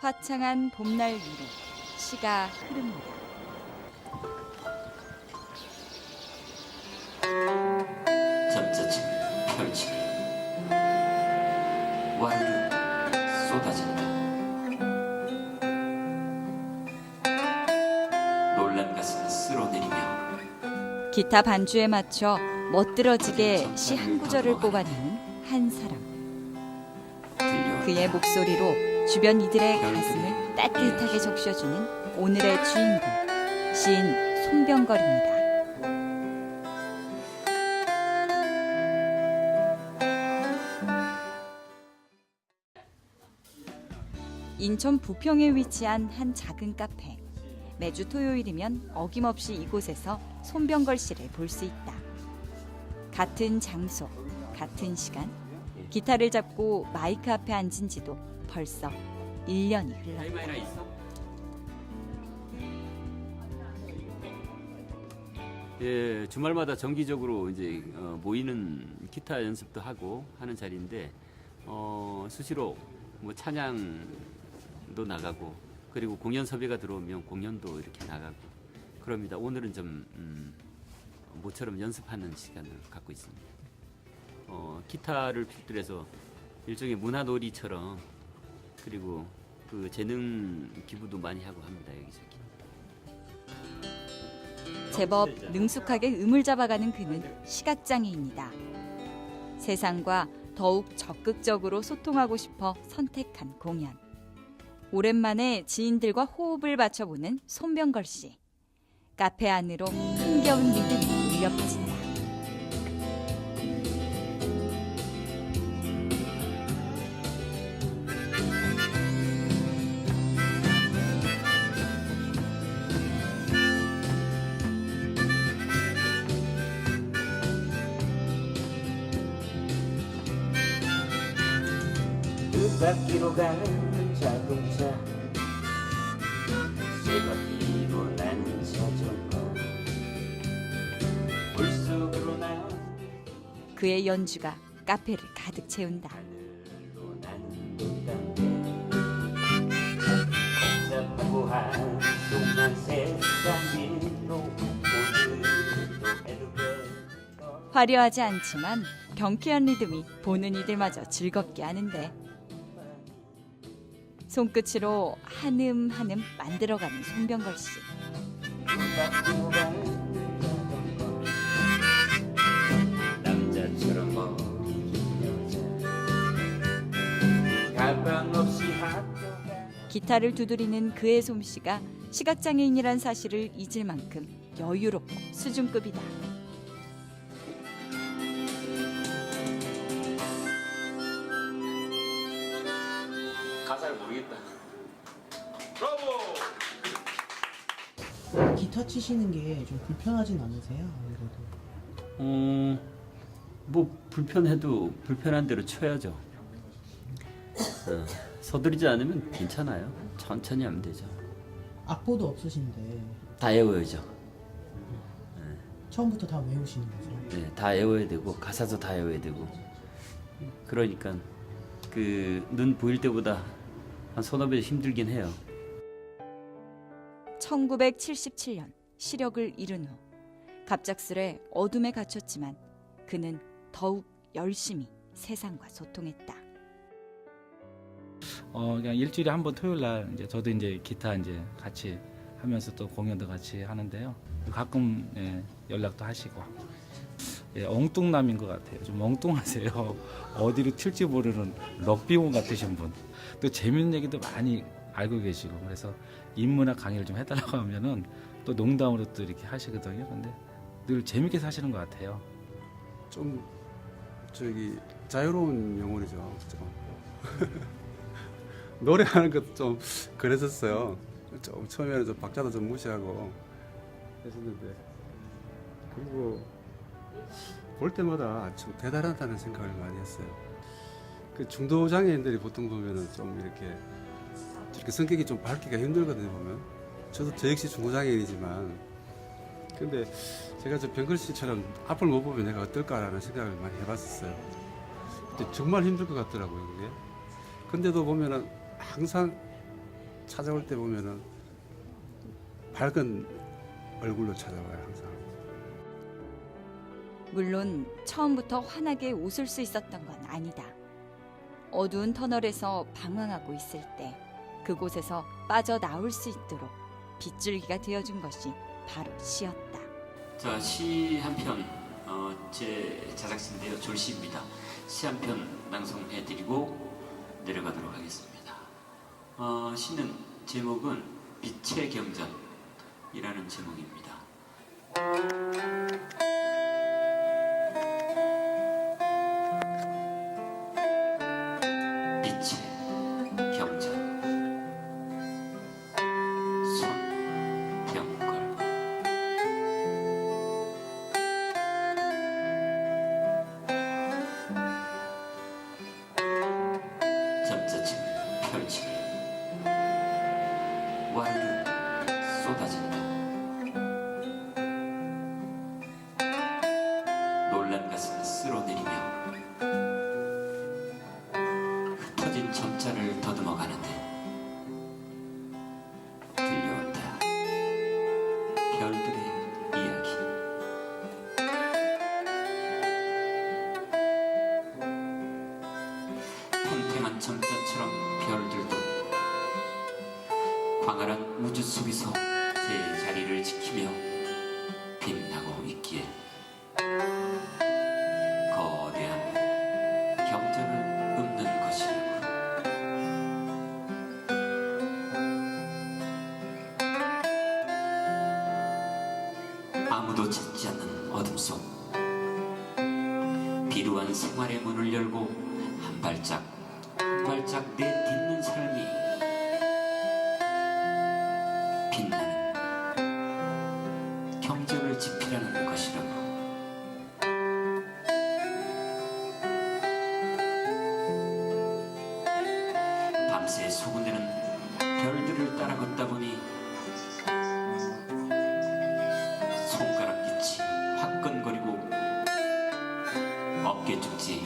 화창한 봄날 위로 시가 흐릅니다. 점자층 펼치니 완류 쏟아진다. 놀란 가슴을 쓸어내리며 기타 반주에 맞춰 멋들어지게 시 한 구절을 뽑아내는 한 사람. 들려온다. 그의 목소리로 주변 이들의 가슴을 따뜻하게 적셔주는 오늘의 주인공, 시인 송병걸입니다. 인천 부평에 위치한 한 작은 카페. 매주 토요일이면 어김없이 이곳에서 손병걸 씨를 볼 수 있다. 같은 장소, 같은 시간, 기타를 잡고 마이크 앞에 앉은 지도 벌써 1년이 흘렀다. 예, 주말마다 정기적으로 이제 모이는 기타 연습도 하고 하는 자리인데 수시로 뭐 찬양도 나가고 그리고 공연 섭외가 들어오면 공연도 이렇게 나가고 그럽니다. 오늘은 좀 모처럼 연습하는 시간을 갖고 있습니다. 기타를 필두해서 일종의 문화놀이처럼 그리고 그 재능 기부도 많이 하고 합니다. 여기저기. 제법 능숙하게 음을 잡아가는 그는 시각장애인이다. 세상과 더욱 적극적으로 소통하고 싶어 선택한 공연. 오랜만에 지인들과 호흡을 맞춰보는 손병걸 씨. 카페 안으로 흥겨운 리듬이 울려 퍼진다. 끝바퀴로 가는 자동차 쇠바퀴로 나는 자전거 물속으로 나는 그의 연주가 카페를 가득 채운다. 하늘로 나는 돌담배 복잡하고 한동안 세상 위로 오늘도 해도 화려하지 않지만 경쾌한 리듬이 보는 이들마저 즐겁게 하는데 손끝으로 한음 한음 만들어가는 손병걸 씨. 끝바퀴로 가는 자전거 남자처럼 멋진 여자 가방 없이 학교 가 기타를 두드리는 그의 솜씨가 시각장애인이란 사실을 잊을 만큼 여유롭고 수준급이다. 가사를 모르겠다. 기타 치시는 게 좀 불편하진 않으세요? 아무래도. 뭐 불편해도 불편한 대로 쳐야죠. 서두르지 않으면 괜찮아요. 천천히 하면 되죠. 악보도 없으신데 다 외워야죠. 처음부터 다 외우시는 거죠? 네, 다 외워야 되고 가사도 다 외워야 되고 그러니까 그 눈 보일 때보다 한 서너 배 힘들긴 해요. 1977년 시력을 잃은 후 갑작스레 어둠에 갇혔지만 그는 더욱 열심히 세상과 소통했다. 그냥 일주일에 한 번 토요일 날 이제 저도 이제 기타 이제 같이 하면서 또 공연도 같이 하는데요. 가끔 연락도 하시고 엉뚱남인 것 같아요. 좀 엉뚱하세요. 어디로 튈지 모르는 럭비공 같으신 분. 또 재밌는 얘기도 많이 알고 계시고 그래서 인문학 강의를 좀 해달라고 하면은 또 농담으로 또 이렇게 하시거든요. 근데 늘 재밌게 사시는 것 같아요. 좀 저기 자유로운 영혼이죠. 좀. 노래하는 것도 좀 그랬었어요. 좀 처음에는 좀 박자도 좀 무시하고 했었는데 그리고 볼 때마다 좀 대단하다는 생각을 많이 했어요. 그 중도 장애인들이 보통 보면은 좀 이렇게 성격이 좀 밝기가 힘들거든요. 보면 저도 저 역시 중도 장애인이지만 근데 제가 저 병걸 씨처럼 앞을 못 보면 내가 어떨까라는 생각을 많이 해봤었어요. 근데 정말 힘들 것 같더라고요, 그게. 근데도 보면은 항상 찾아올 때 보면은 밝은 얼굴로 찾아와요 항상. 물론 처음부터 환하게 웃을 수 있었던 건 아니다. 어두운 터널에서 방황하고 있을 때 그곳에서 빠져나올 수 있도록 빗줄기가 되어준 것이 바로 시였다. 자, 시 한 편, 제 자작시인데요. 졸시입니다. 시 한 편 낭송해드리고 내려가도록 하겠습니다. 시는 제목은 빛의 경전이라는 제목입니다. 빛의 경전 손병걸 점자책을 펼치게 완류 쏟아진다. 놀란 가슴을 쓸어내리며 흩어진 점자를 더듬어 가는데 들려온다. 별들의 이야기. 탱탱한 점자처럼 별들도 광활한 우주 속에서 제 자리를 지키며 빛나고 있기에 거대한 경전을 읊는 것이라고. 아무도 찾지 않는 어둠 속 비루한 생활의 문을 열고 한 발짝 한 발짝 내딛는 삶이 빛나는 경전을 지키라는 것이라고. 밤새 소근대는 별들을 따라 걷다 보니 손가락끝이 화끈거리고 어깨 쪽지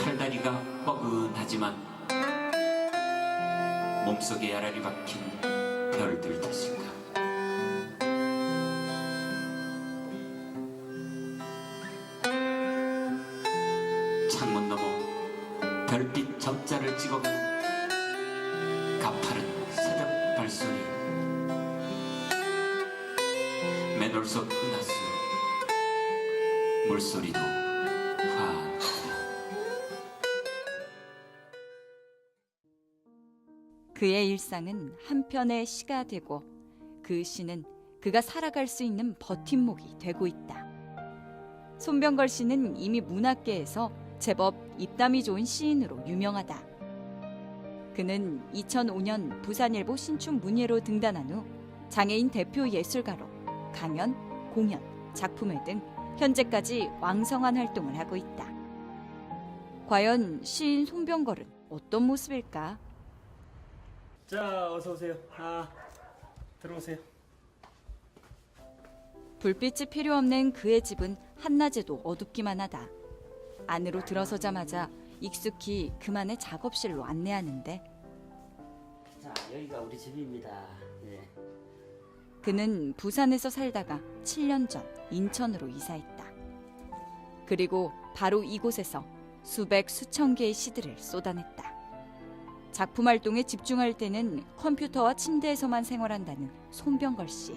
팔다리가 뻐근하지만 몸속에 야랄이 박힌 별들 탓일까. 창문 너머 별빛 점자를 찍어가는 가파른 새벽 발소리, 맨홀 속 은하수 물소리도 환하다. 그의 일상은 한편의 시가 되고 그 시는 그가 살아갈 수 있는 버팀목이 되고 있다. 손병걸 씨는 이미 문학계에서 제법 입담이 좋은 시인으로 유명하다. 그는 2005년 부산일보 신춘 문예로 등단한 후 장애인 대표 예술가로 강연, 공연, 작품회 등 현재까지 왕성한 활동을 하고 있다. 과연 시인 손병걸은 어떤 모습일까? 자, 어서 오세요. 들어오세요. 불빛이 필요 없는 그의 집은 한낮에도 어둡기만 하다. 안으로 들어서자마자 익숙히 그만의 작업실로 안내하는데 자, 여기가 우리 집입니다. 예. 그는 부산에서 살다가 7년 전 인천으로 이사했다. 그리고 바로 이곳에서 수백 수천 개의 시들을 쏟아냈다. 작품 활동에 집중할 때는 컴퓨터와 침대에서만 생활한다는 손병걸 씨.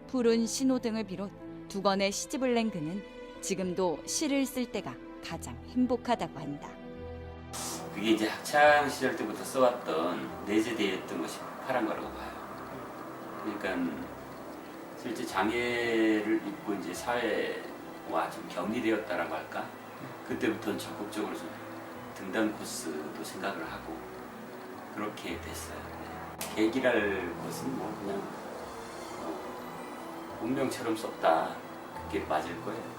푸른 신호등을 비롯 2권의 시집을 낸 그는 지금도 시를 쓸 때가 가장 행복하다고 한다. 그게 이제 학창 시절 때부터 써왔던 내재되었던 것이 파란 거라고 봐요. 그러니까 실제 장애를 입고 이제 사회와 좀 격리되었다라고 할까? 그때부터는 적극적으로 좀 등단 코스도 생각을 하고 그렇게 됐어요. 계기랄 것은 뭐 그냥 운명처럼 썼다. 그게 맞을 거예요.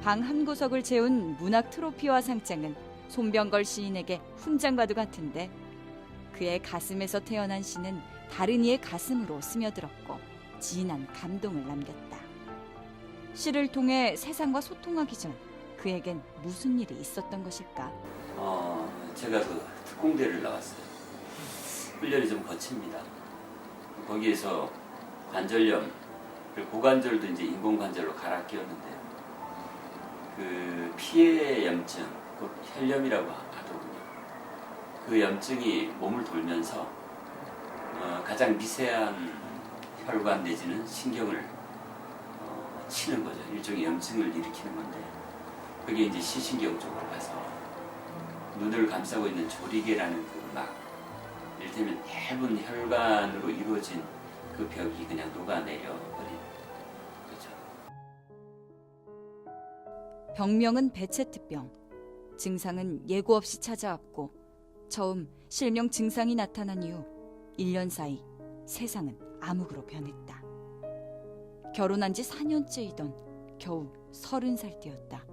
방 한 구석을 채운 문학 트로피와 상장은 손병걸 시인에게 훈장과도 같은데 그의 가슴에서 태어난 시는 다른 이의 가슴으로 스며들었고 진한 감동을 남겼다. 시를 통해 세상과 소통하기 전 그에겐 무슨 일이 있었던 것일까? 제가 그 특공대를 나왔어요. 훈련이 좀 거칩니다. 거기에서 관절염, 그리고 고관절도 이제 인공관절로 갈아 끼웠는데요. 그 피해 염증, 그 혈염이라고 하더군요. 그 염증이 몸을 돌면서 가장 미세한 혈관 내지는 신경을 치는 거죠. 일종의 염증을 일으키는 건데 그게 이제 시신경 쪽으로 가서 눈을 감싸고 있는 조리개라는 그 막 이를테면 얇은 혈관으로 이루어진 그 벽이 그냥 녹아내려 버린 거죠. 병명은 베체트병. 증상은 예고 없이 찾아왔고 처음 실명 증상이 나타난 이후 1년 사이 세상은 암흑으로 변했다. 결혼한 지 4년째이던 겨우 30살 때였다.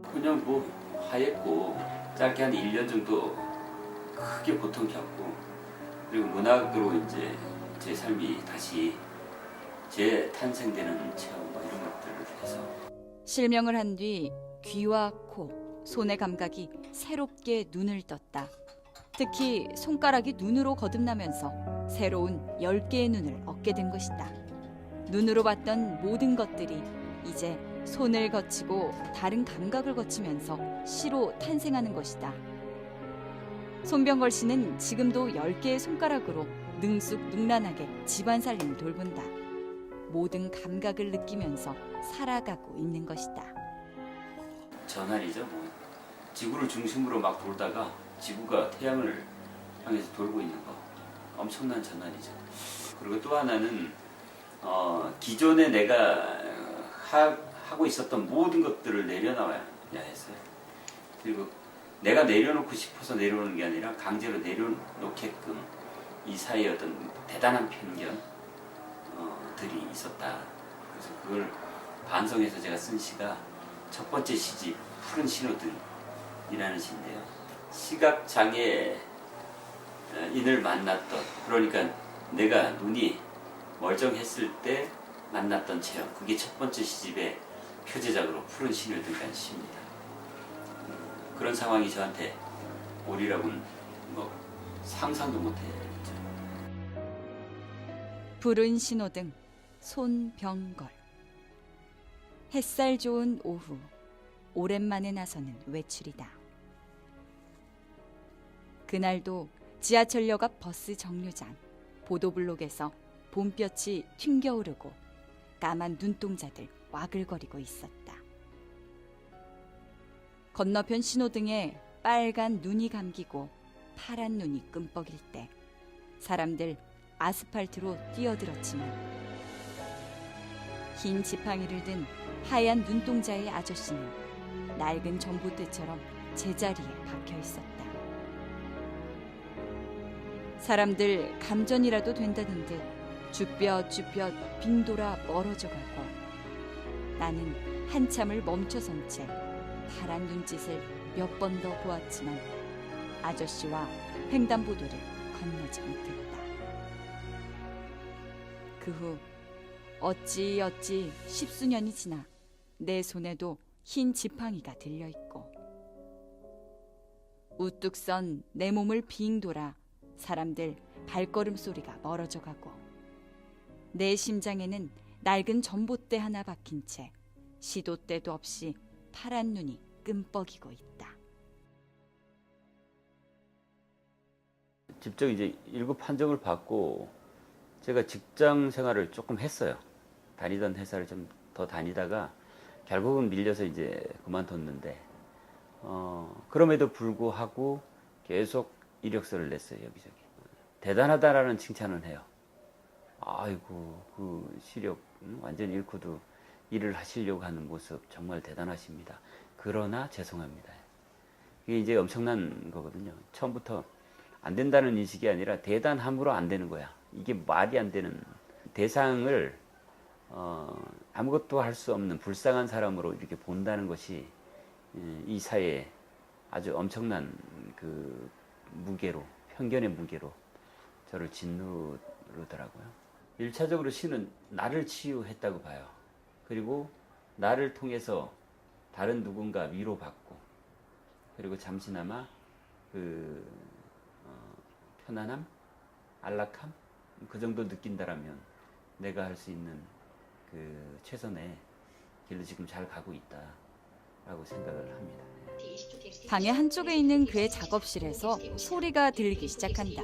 그냥 뭐 하얗고 짧게 한 1년 정도 크게 고통 겪고 그리고 문학으로 이제 제 삶이 다시 재탄생되는 체험 뭐 이런 것들을 해서 실명을 한 뒤 귀와 코, 손의 감각이 새롭게 눈을 떴다. 특히 손가락이 눈으로 거듭나면서 새로운 10개의 눈을 얻게 된 것이다. 눈으로 봤던 모든 것들이 이제 손을 거치고 다른 감각을 거치면서 시로 탄생하는 것이다. 손병걸 씨는 지금도 10개의 손가락으로 능숙능란하게 집안 살림을 돌본다. 모든 감각을 느끼면서 살아가고 있는 것이다. 전환이죠. 뭐 지구를 중심으로 막 돌다가 지구가 태양을 향해서 돌고 있는 거 엄청난 전환이죠. 그리고 또 하나는 기존에 내가 하고 있었던 모든 것들을 내려놔야 했어요. 그리고 내가 내려놓고 싶어서 내려오는 게 아니라 강제로 내려놓게끔 이 사이에 어떤 대단한 편견들이 있었다. 그래서 그걸 반성해서 제가 쓴 시가 첫 번째 시집 푸른 신호등이라는 시인데요. 시각장애인을 만났던, 그러니까 내가 눈이 멀쩡했을 때 만났던 체험, 그게 첫 번째 시집의 표제작으로 푸른 신호등이라는 시입니다. 그런 상황이 저한테 오리라고는 뭐 상상도 못했죠. 푸른 신호등, 손병걸. 햇살 좋은 오후, 오랜만에 나서는 외출이다. 그날도 지하철역 앞 버스 정류장, 보도블록에서 봄볕이 튕겨오르고 까만 눈동자들 와글거리고 있었다. 건너편 신호등에 빨간 눈이 감기고 파란 눈이 끔뻑일 때 사람들 아스팔트로 뛰어들었지만 흰 지팡이를 든 하얀 눈동자의 아저씨는 낡은 전봇대처럼 제자리에 박혀 있었다. 사람들 감전이라도 된다는 듯 쭈뼛쭈뼛 빙돌아 멀어져 가고 나는 한참을 멈춰선 채 파란 눈짓을 몇 번 더 보았지만 아저씨와 횡단보도를 건너지 못했다. 그 후 어찌어찌 10수년이 지나 내 손에도 흰 지팡이가 들려있고 우뚝 선 내 몸을 빙 돌아 사람들 발걸음 소리가 멀어져 가고 내 심장에는 낡은 전봇대 하나 박힌 채 시도 때도 없이 파란 눈이 끔뻑이고 있다. 직접 이제 1급 판정을 받고 제가 직장 생활을 조금 했어요. 다니던 회사를 좀 더 다니다가 결국은 밀려서 이제 그만뒀는데 그럼에도 불구하고 계속 이력서를 냈어요. 여기저기. 대단하다라는 칭찬은 해요. 아이고 그 시력 완전 잃고도 일을 하시려고 하는 모습 정말 대단하십니다. 그러나 죄송합니다. 이게 이제 엄청난 거거든요. 처음부터 안 된다는 인식이 아니라 대단함으로 안 되는 거야. 이게 말이 안 되는 대상을 아무것도 할 수 없는 불쌍한 사람으로 이렇게 본다는 것이 이 사회에 아주 엄청난 그 무게로, 편견의 무게로 저를 짓누르더라고요. 1차적으로 시는 나를 치유했다고 봐요. 그리고 나를 통해서 다른 누군가 위로받고 그리고 잠시나마 그 편안함, 안락함 그 정도 느낀다라면 내가 할 수 있는 그 최선의 길로 지금 잘 가고 있다라고 생각을 합니다. 방의 한쪽에 있는 그의 작업실에서 소리가 들리기 시작한다.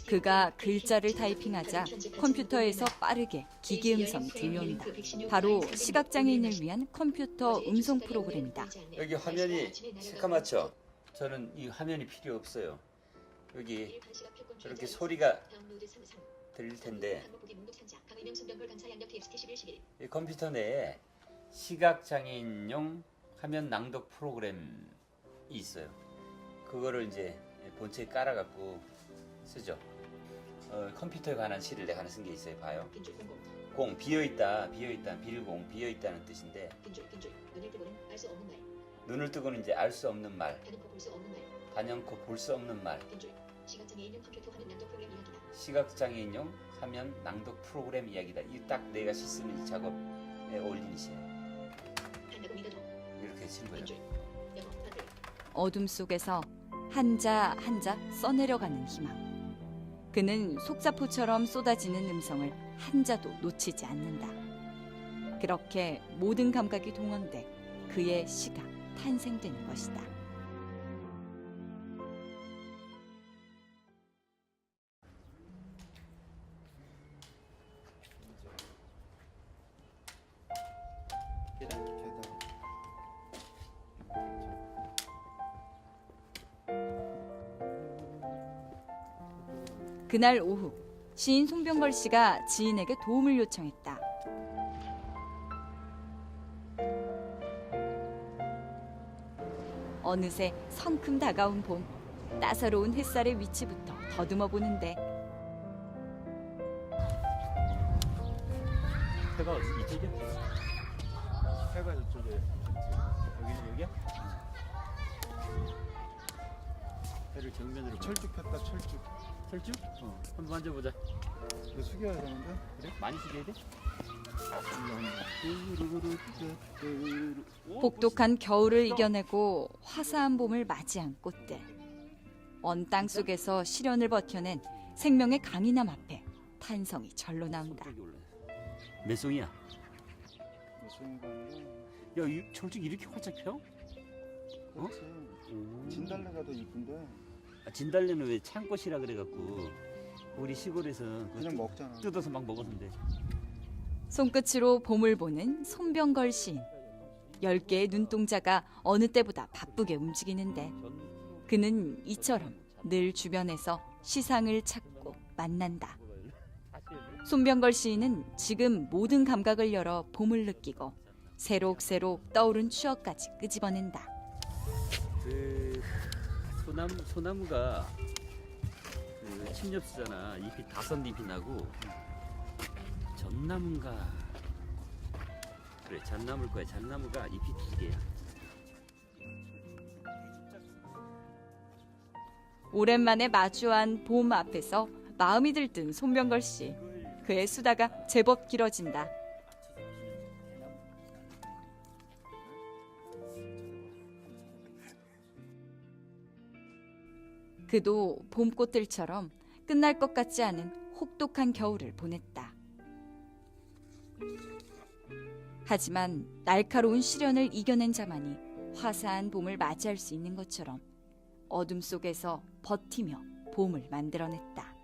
그가 글자를 타이핑하자 컴퓨터에서 빠르게 기계 음성이 들려온다. 바로 시각장애인을 위한 컴퓨터 음성 프로그램이다. 여기 화면이 새까맣죠? 저는 이 화면이 필요 없어요. 여기 저렇게 소리가 들릴 텐데 이 컴퓨터 내에 시각장애인용 화면 낭독 프로그램이 있어요. 그거를 이제 본체에 깔아갖고 쓰죠. 컴퓨터에 관한 시를 내가 하나 쓴 게 있어요. 봐요. 공, 비어있다, 비르공, 비어있다는 뜻인데 눈을 뜨고는 이제 알 수 없는 말, 단연코 볼 수 없는 말, 시각장애인용 화면 낭독 프로그램 이야기다. 이 딱 내가 쓰는 이 작업에 어울리는 시예요. 이렇게 치는 거죠. 어둠 속에서 한자 한자 써내려가는 희망. 그는 속사포처럼 쏟아지는 음성을 한자도 놓치지 않는다. 그렇게 모든 감각이 동원돼 그의 시가 탄생되는 것이다. 그날 오후 시인 송병걸 씨가 지인에게 도움을 요청했다. 어느새 성큼 다가온 봄, 따사로운 햇살의 위치부터 더듬어 보는데 해가 이쪽이야? 해가 저쪽에. 여기는 여기야? 해를 정면으로. 철쭉 폈다 철쭉. 철쭉? 한번 만져보자. 이거 숙여야 되는데? 그래? 많이 숙여야 돼? 혹독한 겨울을 이겨내고 화사한 봄을 맞이한 꽃들. 언 땅 속에서 시련을 버텨낸 생명의 강인함 앞에 탄성이 절로 나온다. 몇 송이야? 무슨 야, 이 철쭉 이렇게 활짝 펴? 그렇지. 진달래가 더 이쁜데 진달래는 왜 창꽃이라 그래갖고 우리 시골에서 그냥 먹잖아. 뜯어서 막 먹었는데. 손끝으로 봄을 보는 손병걸 시인. 10개의 눈동자가 어느 때보다 바쁘게 움직이는데 그는 이처럼 늘 주변에서 시상을 찾고 만난다. 손병걸 시인은 지금 모든 감각을 열어 봄을 느끼고 새록새록 떠오른 추억까지 끄집어낸다. 그 소나무가 그 침엽수잖아. 잎이 5잎이 나고 전나무인가 그래 잣나무일 거야. 잣나무가 잎이 2개야. 오랜만에 마주한 봄 앞에서 마음이 들뜬 손병걸 씨. 그의 수다가 제법 길어진다. 그도 봄꽃들처럼 끝날 것 같지 않은 혹독한 겨울을 보냈다. 하지만 날카로운 시련을 이겨낸 자만이 화사한 봄을 맞이할 수 있는 것처럼 어둠 속에서 버티며 봄을 만들어냈다.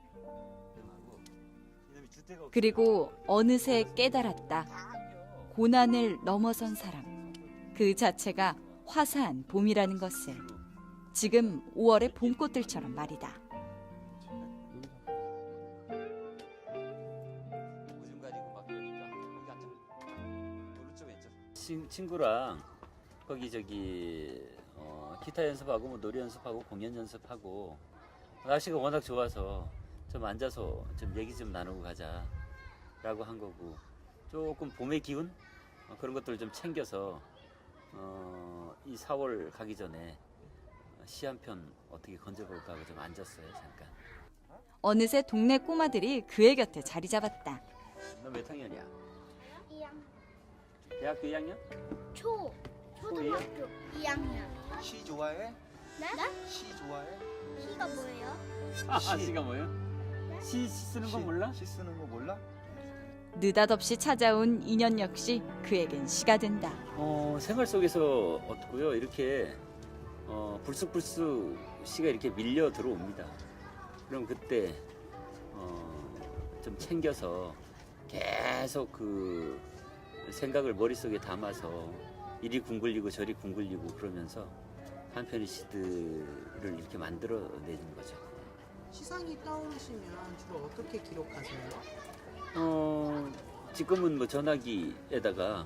그리고 어느새 깨달았다. 고난을 넘어선 사람, 그 자체가 화사한 봄이라는 것을. 지금 5월의 봄꽃들처럼 말이다. 오줌 가지고 막 그러니까 여기 앉아. 오른쪽 왼쪽. 친구랑 거기 기타 연습하고 뭐 노래 연습하고 공연 연습하고 날씨가 워낙 좋아서 좀 앉아서 좀 얘기 좀 나누고 가자라고 한 거고 조금 봄의 기운 그런 것들을 좀 챙겨서 이 4월 가기 전에 시 한 편 어떻게 건져볼까 하고 좀 앉았어요 잠깐. 어느새 동네 꼬마들이 그의 곁에 자리 잡았다. 너 몇 학년이야? 2학년. 대학교 2학년? 초등학교 2학년. 시 좋아해? 네? 시 좋아해? 시가 뭐예요? 시가 뭐예요? 시 쓰는 거 몰라? 시 쓰는 거 몰라? 느닷없이 찾아온 인연 역시 그에겐 시가 된다. 생활 속에서 어떻고요? 이렇게 불쑥불쑥 시가 이렇게 밀려 들어옵니다. 그럼 그때 좀 챙겨서 계속 그 생각을 머릿속에 담아서 이리 궁글리고 저리 궁글리고 그러면서 한 편의 시들을 이렇게 만들어내는 거죠. 시상이 떠오르시면 주로 어떻게 기록하세요? 지금은 뭐 전화기에다가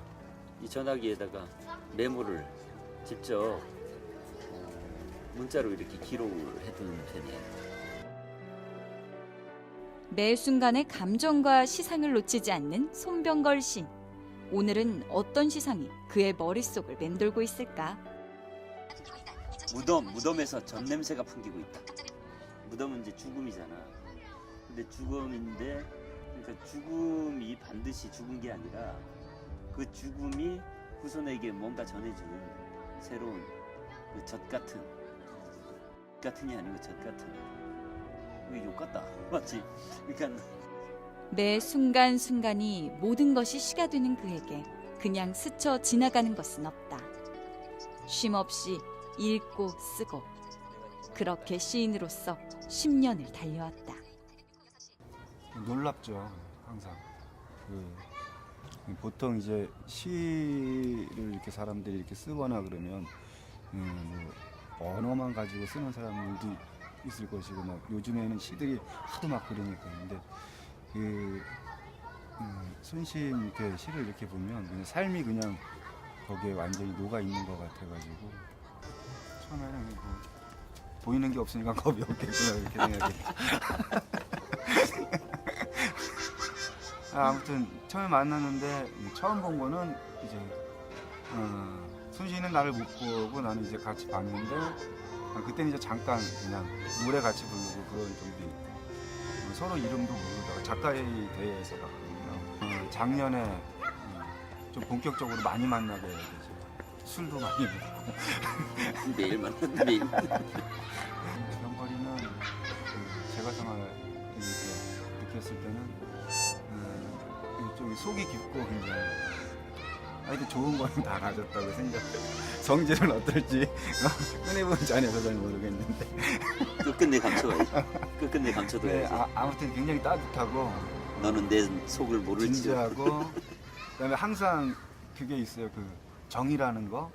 메모를 직접 문자로 이렇게 기록을 해두는 편이에요. 매 순간의 감정과 시상을 놓치지 않는 손병걸 시. 오늘은 어떤 시상이 그의 머릿속을 맴돌고 있을까? 무덤에서 전 냄새가 풍기고 있다. 무덤은 이제 죽음이잖아. 근데 죽음인데, 그러니까 죽음이 반드시 죽은 게 아니라 그 죽음이 후손에게 뭔가 전해주는 새로운 그 젖 같은이 아니고 젖 같은. 이게 욕 같다, 맞지? 그러니까 매 순간순간이 모든 것이 시가 되는 그에게 그냥 스쳐 지나가는 것은 없다. 쉼없이 읽고 쓰고 그렇게 시인으로서 10년을 달려왔다. 놀랍죠, 항상. 보통 이제 시를 이렇게 사람들이 이렇게 쓰거나 그러면 뭐 언어만 가지고 쓰는 사람들도 있을 것이고, 막 요즘에는 시들이 하도 막 그러니까. 근데 손신 이렇게 시를 이렇게 보면 그냥 삶이 그냥 거기에 완전히 녹아 있는 것 같아가지고 처음에는 뭐 보이는 게 없으니까 겁이 없겠구나 이렇게 생각했죠. 아무튼 처음에 만났는데 처음 본 거는 이제 손신은 나를 못 보고 나는 이제 같이 봤는데 그때는 이제 잠깐 그냥 노래 같이 부르고 그런 정도 있고 서로 이름도 모르다가 작가에 대해서 봤거든요. 작년에 좀 본격적으로 많이 만나게 되죠. 술도 많이 먹고 매일 만난다, 매일. 병거리는 제가 생활 이렇게 느꼈을 때는 좀 속이 깊고 굉장히 하여튼 좋은 거는 다 가졌다고 생각해요. 성질은 어떨지 꺼내보지 않아서 잘 모르겠는데 끝끝내 감춰가야지. 끝끝내 감춰둬야지. 아무튼 굉장히 따뜻하고 너는 내 속을 모를지. 진지하고 그다음에 항상 그게 있어요. 그 정이라는 거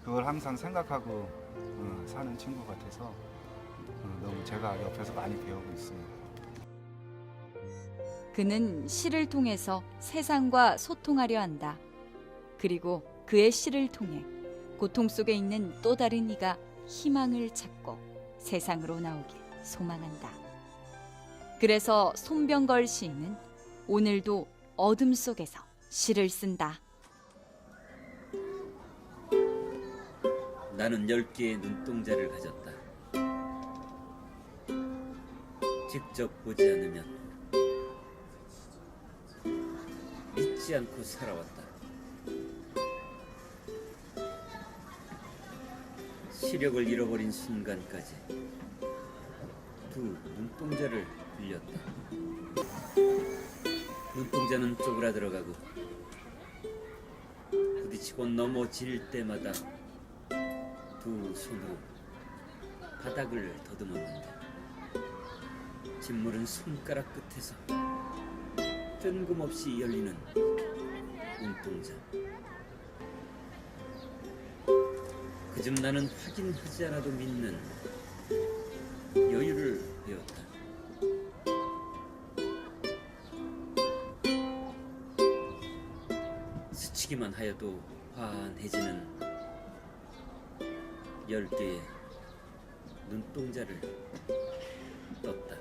그걸 항상 생각하고 사는 친구 같아서 너무 제가 옆에서 많이 배우고 있어요. 그는 시를 통해서 세상과 소통하려 한다. 그리고 그의 시를 통해 고통 속에 있는 또 다른 이가 희망을 찾고 세상으로 나오길 소망한다. 그래서 손병걸 시인은 오늘도 어둠 속에서 시를 쓴다. 나는 10개의 눈동자를 가졌다. 직접 보지 않으면 믿지 않고 살아왔다. 시력을 잃어버린 순간까지 두 눈동자를 빌렸다. 눈동자는 쪼그라들어가고 부딪히고 넘어질 때마다 두 손으로 바닥을 더듬었는데 진물은 손가락 끝에서 뜬금없이 열리는 눈동자. 그즘 나는 확인하지 않아도 믿는 여유를 배웠다. 스치기만 하여도 환해지는 10개의 눈동자를 떴다.